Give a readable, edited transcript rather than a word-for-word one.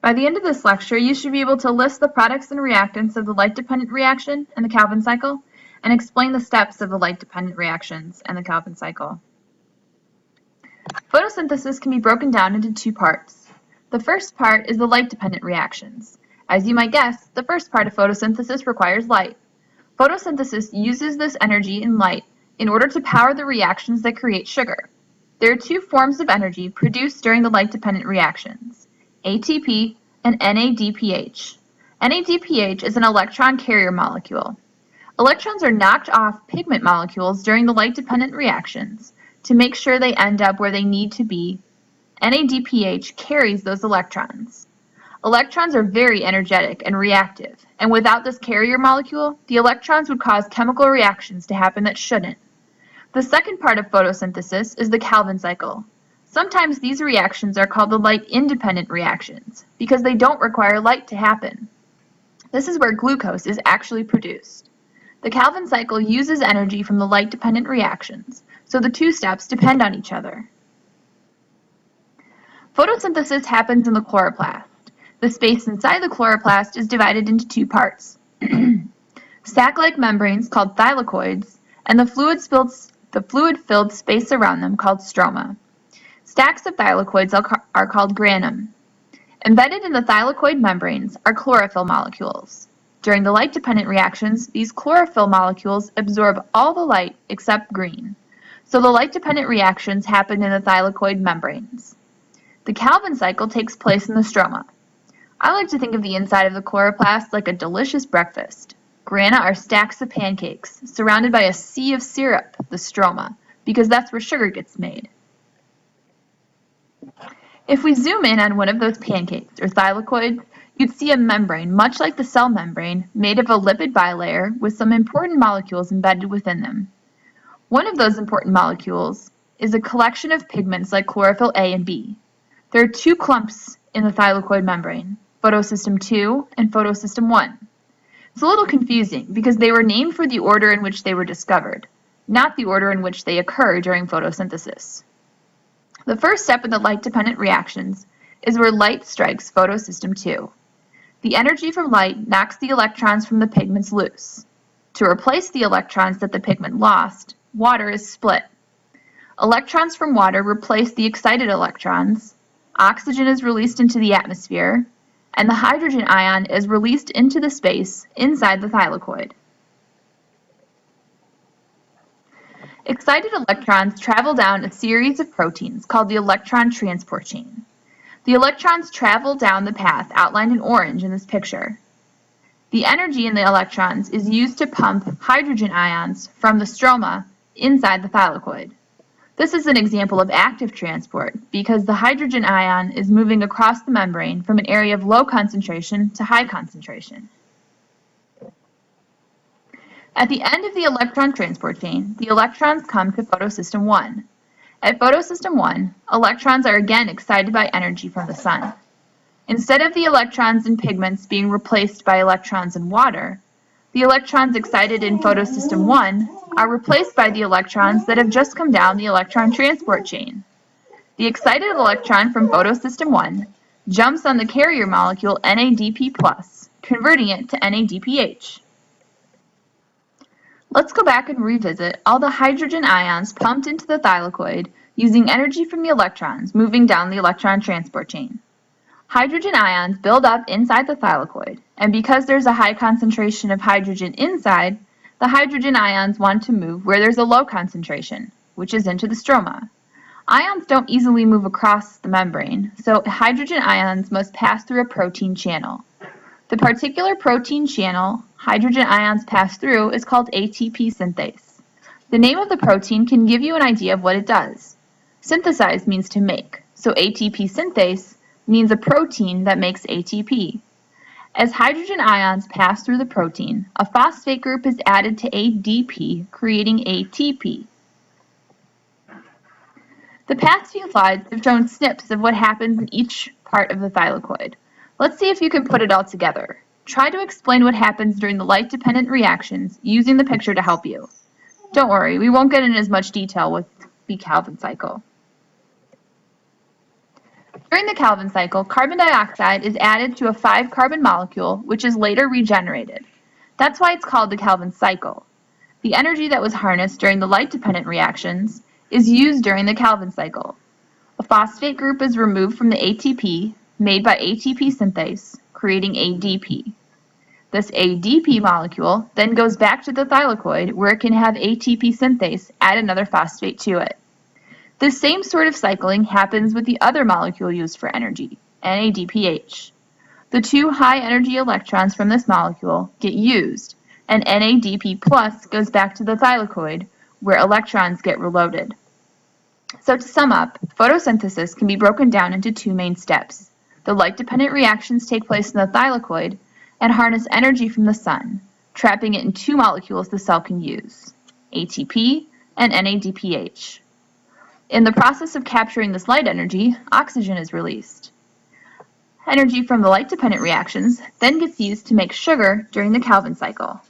By the end of this lecture, you should be able to list the products and reactants of the light-dependent reaction and the Calvin cycle, and explain the steps of the light-dependent reactions and the Calvin cycle. Photosynthesis can be broken down into two parts. The first part is the light-dependent reactions. As you might guess, the first part of photosynthesis requires light. Photosynthesis uses this energy and light in order to power the reactions that create sugar. There are two forms of energy produced during the light-dependent reactions: ATP and NADPH. NADPH is an electron carrier molecule. Electrons are knocked off pigment molecules during the light-dependent reactions to make sure they end up where they need to be. NADPH carries those electrons. Electrons are very energetic and reactive, and without this carrier molecule, the electrons would cause chemical reactions to happen that shouldn't. The second part of photosynthesis is the Calvin cycle. Sometimes these reactions are called the light-independent reactions because they don't require light to happen. This is where glucose is actually produced. The Calvin cycle uses energy from the light-dependent reactions, so the two steps depend on each other. Photosynthesis happens in the chloroplast. The space inside the chloroplast is divided into two parts: sac-like membranes called thylakoids, and the fluid-filled space around them called stroma. Stacks of thylakoids are called granum. Embedded in the thylakoid membranes are chlorophyll molecules. During the light-dependent reactions, these chlorophyll molecules absorb all the light except green. So the light-dependent reactions happen in the thylakoid membranes. The Calvin cycle takes place in the stroma. I like to think of the inside of the chloroplast like a delicious breakfast. Grana are stacks of pancakes, surrounded by a sea of syrup, the stroma, because that's where sugar gets made. If we zoom in on one of those pancakes, or thylakoids, you'd see a membrane, much like the cell membrane, made of a lipid bilayer with some important molecules embedded within them. One of those important molecules is a collection of pigments like chlorophyll A and B. There are two clumps in the thylakoid membrane: photosystem 2 and photosystem 1. It's a little confusing because they were named for the order in which they were discovered, not the order in which they occur during photosynthesis. The first step in the light-dependent reactions is where light strikes photosystem 2. The energy from light knocks the electrons from the pigments loose. To replace the electrons that the pigment lost, water is split. Electrons from water replace the excited electrons, oxygen is released into the atmosphere, and the hydrogen ion is released into the space inside the thylakoid. Excited electrons travel down a series of proteins called the electron transport chain. The electrons travel down the path outlined in orange in this picture. The energy in the electrons is used to pump hydrogen ions from the stroma inside the thylakoid. This is an example of active transport because the hydrogen ion is moving across the membrane from an area of low concentration to high concentration. At the end of the electron transport chain, the electrons come to photosystem 1. At photosystem 1, electrons are again excited by energy from the sun. Instead of the electrons in pigments being replaced by electrons in water, the electrons excited in photosystem 1 are replaced by the electrons that have just come down the electron transport chain. The excited electron from photosystem 1 jumps on the carrier molecule NADP+, converting it to NADPH. Let's go back and revisit all the hydrogen ions pumped into the thylakoid using energy from the electrons moving down the electron transport chain. Hydrogen ions build up inside the thylakoid, and because there's a high concentration of hydrogen inside, the hydrogen ions want to move where there's a low concentration, which is into the stroma. Ions don't easily move across the membrane, so hydrogen ions must pass through a protein channel. The particular protein channel hydrogen ions pass through is called ATP synthase. The name of the protein can give you an idea of what it does. Synthesize means to make, so ATP synthase means a protein that makes ATP. As hydrogen ions pass through the protein, a phosphate group is added to ADP, creating ATP. The past few slides have shown snips of what happens in each part of the thylakoid. Let's see if you can put it all together. Try to explain what happens during the light-dependent reactions using the picture to help you. Don't worry, we won't get in as much detail with the Calvin cycle. During the Calvin cycle, carbon dioxide is added to a 5-carbon molecule, which is later regenerated. That's why it's called the Calvin cycle. The energy that was harnessed during the light-dependent reactions is used during the Calvin cycle. A phosphate group is removed from the ATP, made by ATP synthase, creating ADP. This ADP molecule then goes back to the thylakoid where it can have ATP synthase add another phosphate to it. This same sort of cycling happens with the other molecule used for energy, NADPH. The 2 high-energy electrons from this molecule get used, and NADP plus goes back to the thylakoid where electrons get reloaded. So to sum up, photosynthesis can be broken down into 2 main steps. The light-dependent reactions take place in the thylakoid and harness energy from the sun, trapping it in 2 molecules the cell can use, ATP and NADPH. In the process of capturing this light energy, oxygen is released. Energy from the light-dependent reactions then gets used to make sugar during the Calvin cycle.